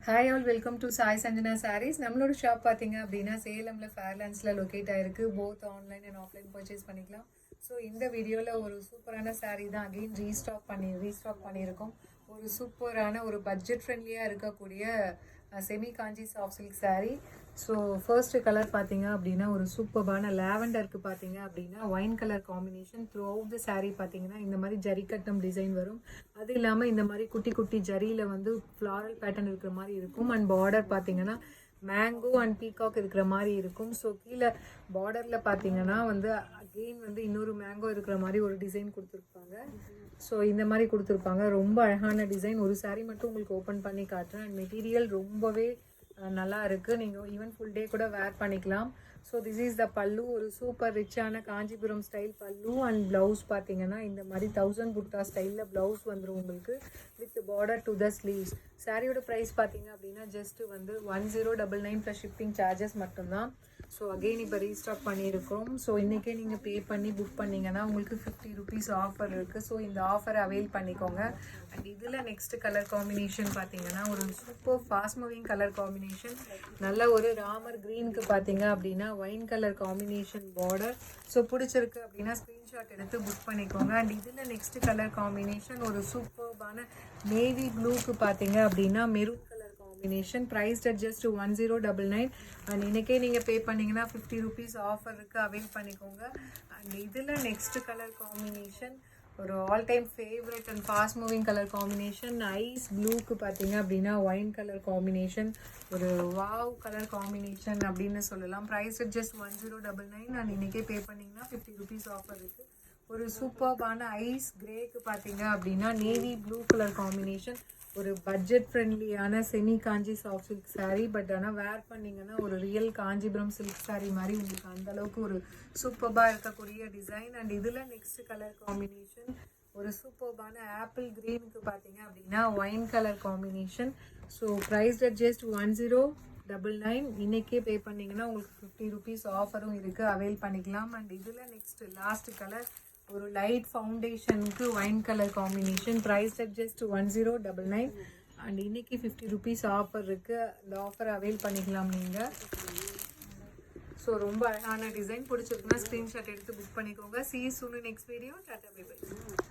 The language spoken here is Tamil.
Hi all, welcome to Sai Sanjana sarees. நம்மளோட ஷாப் பார்த்தீங்க அப்படின்னா சேலமில் ஃபேர்லாண்ட்ஸில் லொக்கேட் ஆகிருக்கு. Both online and offline purchase பண்ணிக்கலாம். ஸோ இந்த வீடியோவில் ஒரு சூப்பரான சாரீ தான் அகெயின் ரீஸ்டாக் பண்ணியிருக்கோம். ஒரு சூப்பரான ஒரு பட்ஜெட் ஃப்ரெண்ட்லியாக இருக்கக்கூடிய semi Kanchi soft silk sari. So first colour பார்த்தீங்க அப்படின்னா ஒரு சூப்பரான லாவெண்டருக்கு பார்த்தீங்க அப்படின்னா wine colour combination. Throughout the sari பார்த்தீங்கன்னா இந்த மாதிரி ஜரி கட்டம் டிசைன் வரும். அது இல்லாமல் இந்த மாதிரி குட்டி குட்டி ஜரியில் வந்து ஃப்ளாரல் பேட்டர்ன் இருக்கிற மாதிரி இருக்கும். அண்ட் பார்டர் பார்த்தீங்கன்னா மேங்கோ அண்ட் பீகாக் இருக்கிற மாதிரி இருக்கும். ஸோ கீழே பார்டரில் பார்த்தீங்கன்னா வந்து அகெயின் வந்து இன்னொரு மேங்கோ இருக்கிற மாதிரி ஒரு டிசைன் கொடுத்துருப்பாங்க. ஸோ இந்த மாதிரி கொடுத்துருப்பாங்க. ரொம்ப அழகான டிசைன். ஒரு சாரீ மட்டும் உங்களுக்கு ஓப்பன் பண்ணி காட்டுறேன். அண்ட் மெட்டீரியல் ரொம்பவே நல்லா இருக்குது. நீங்கள் ஈவன் ஃபுல் டே கூட வேர் பண்ணிக்கலாம். ஸோ திஸ் இஸ் த பல்லு. ஒரு சூப்பர் ரிச்சான காஞ்சிபுரம் ஸ்டைல் பல்லு. அண்ட் ப்ளவுஸ் பார்த்தீங்கன்னா இந்த மாதிரி 1000 புட்டா ஸ்டைலில் ப்ளவுஸ் வந்துடும் உங்களுக்கு with border to the sleeves. சாரியோட ப்ரைஸ் பார்த்தீங்க அப்படின்னா ஜஸ்ட் வந்து 1099 ப்ளஸ் ஷிப்பிங் சார்ஜஸ் மட்டும்தான். ஸோ அகெயின் இப்போ ரீஸ்டாக் பண்ணியிருக்கோம். ஸோ இன்றைக்கே நீங்கள் பே பண்ணி புக் பண்ணிங்கன்னா உங்களுக்கு 50 ருபீஸ் ஆஃபர் இருக்குது. ஸோ இந்த ஆஃபரை அவைல் பண்ணிக்கோங்க. அண்ட் இதில் நெக்ஸ்ட் கலர் காம்பினேஷன் பார்த்தீங்கன்னா ஒரு super fast moving colour combination. நல்ல ஒரு ராமர் க்ரீனுக்கு பார்த்தீங்க அப்படின்னா wine colour combination border. So பிடிச்சிருக்கு அப்படின்னா ஸ்க்ரீன்ஷாட் எடுத்து புக் பண்ணிக்கோங்க. அண்ட் இதில் நெக்ஸ்ட் கலர் காம்பினேஷன் ஒரு சூப்பர்பான நேவி ப்ளூக்கு பார்த்தீங்க அப்படின்னா maroon colour combination. Price at just 1099. And இன்றைக்கே நீங்கள் பே பண்ணிங்கன்னா 50 ருபீஸ் ஆஃபர் இருக்குது, அவைல் பண்ணிக்கோங்க. அண்ட் இதில் நெக்ஸ்ட் கலர் காம்பினேஷன் ஒரு all time favourite and fast moving colour combination. Ice ப்ளூக்கு பார்த்தீங்க அப்படின்னா ஒயின் கலர் காம்பினேஷன். ஒரு வாவ் கலர் காம்பினேஷன் அப்படின்னு சொல்லலாம். Price just 1099. அண்ட் இன்றைக்கே பே பண்ணிங்கன்னா 50 ருபீஸ் ஆஃபர் இருக்குது. ஒரு சூப்பர்பான ஐஸ் கிரேக்கு பார்த்தீங்க அப்படின்னா நேவி ப்ளூ கலர் காம்பினேஷன். ஒரு பட்ஜெட் ஃப்ரெண்ட்லியான semi Kanchi soft silk sari. But ஆனால் வேர் பண்ணிங்கன்னா ஒரு ரியல் காஞ்சிபுரம் சில்க் சாரீ மாதிரி உங்களுக்கு அந்தளவுக்கு ஒரு சூப்பர்பாக இருக்கக்கூடிய டிசைன். அண்ட் இதில் நெக்ஸ்ட் கலர் காம்பினேஷன் ஒரு சூப்பர்பான ஆப்பிள் க்ரீனுக்கு பார்த்தீங்க அப்படின்னா wine colour combination. So price at just 1099. இன்றைக்கே பே பண்ணிங்கன்னா உங்களுக்கு 50 ருபீஸ் ஆஃபரும் இருக்குது, அவைல் பண்ணிக்கலாம். அண்ட் இதில் நெக்ஸ்ட் லாஸ்ட் கலர் ஒரு லைட் ஃபவுண்டேஷனுக்கு wine colour combination. Price at just 1099. And இன்றைக்கி 50 ருபீஸ் ஆஃபர் இருக்குது. இந்த ஆஃபரை அவைல் பண்ணிக்கலாம் நீங்கள். ஸோ ரொம்ப அழகான டிசைன். பிடிச்சிருக்குன்னா ஸ்க்ரீன்ஷாட் எடுத்து புக் பண்ணிக்கோங்க. See you soon in next video. Tata bye by.